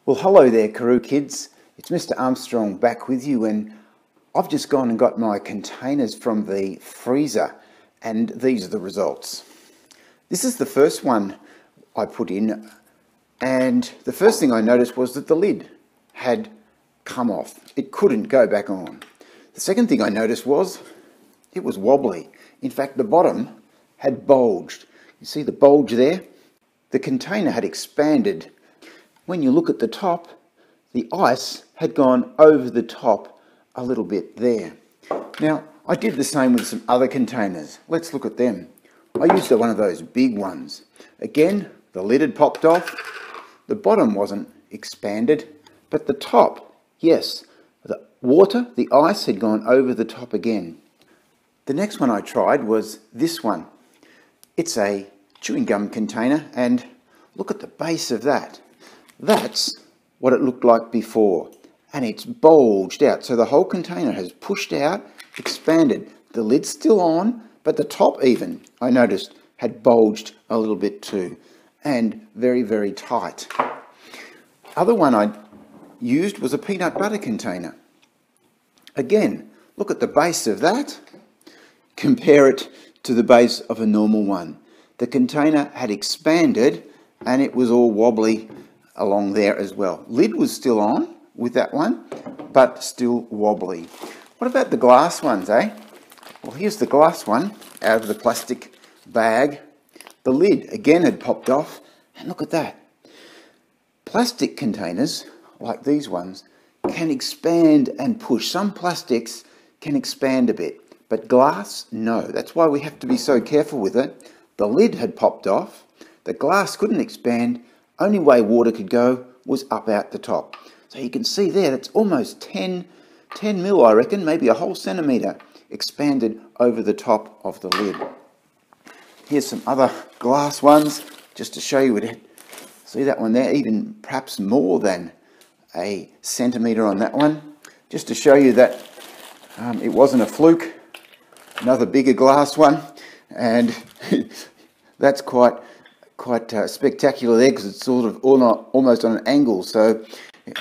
Well, hello there, Karoo kids. It's Mr. Armstrong back with you, and I've just gone and got my containers from the freezer, and these are the results. This is the first one I put in, and the first thing I noticed was that the lid had come off. It couldn't go back on. The second thing I noticed was it was wobbly. In fact, the bottom had bulged. You see the bulge there? The container had expanded. When you look at the top, the ice had gone over the top a little bit there. Now, I did the same with some other containers. Let's look at them. I used one of those big ones. Again, the lid had popped off. The bottom wasn't expanded, but the top, yes, the water, the ice had gone over the top again. The next one I tried was this one. It's a chewing gum container, and look at the base of that. That's what it looked like before, and it's bulged out. So the whole container has pushed out, expanded. The lid's still on, but the top even, I noticed, had bulged a little bit too, and very, very tight. Other one I used was a peanut butter container. Again, look at the base of that. Compare it to the base of a normal one. The container had expanded, and it was all wobbly along there as well. Lid was still on with that one, but still wobbly. What about the glass ones, eh? Well, here's the glass one out of the plastic bag. The lid again had popped off, and look at that. Plastic containers, like these ones, can expand and push. Some plastics can expand a bit, but glass, no. That's why we have to be so careful with it. The lid had popped off. The glass couldn't expand. Only way water could go was up out the top. So you can see there, that's almost 10 mil, I reckon, maybe a whole centimetre expanded over the top of the lid. Here's some other glass ones, just to show you it. See that one there, even perhaps more than a centimetre on that one. Just to show you that it wasn't a fluke. Another bigger glass one, and that's quite spectacular there, because it's sort of almost on an angle. So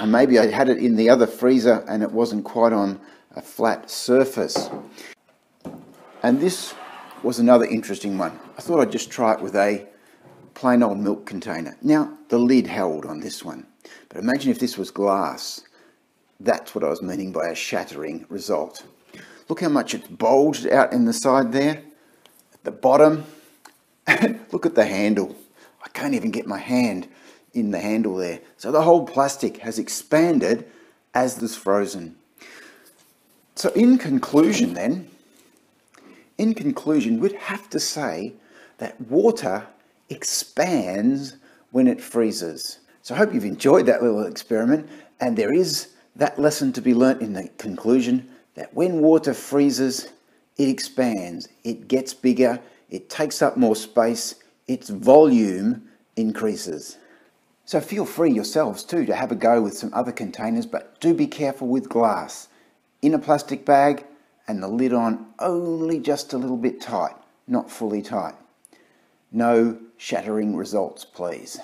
maybe I had it in the other freezer and it wasn't quite on a flat surface. And this was another interesting one. I thought I'd just try it with a plain old milk container. Now, the lid held on this one, but imagine if this was glass. That's what I was meaning by a shattering result. Look how much it's bulged out in the side there, at the bottom. Look at the handle. I can't even get my hand in the handle there. So the whole plastic has expanded as this frozen. So in conclusion, we'd have to say that water expands when it freezes. So I hope you've enjoyed that little experiment, and there is that lesson to be learnt in the conclusion, that when water freezes, it expands, it gets bigger, it takes up more space, its volume increases. So feel free yourselves too to have a go with some other containers, but do be careful with glass. In a plastic bag and the lid on only just a little bit tight, not fully tight. No shattering results, please.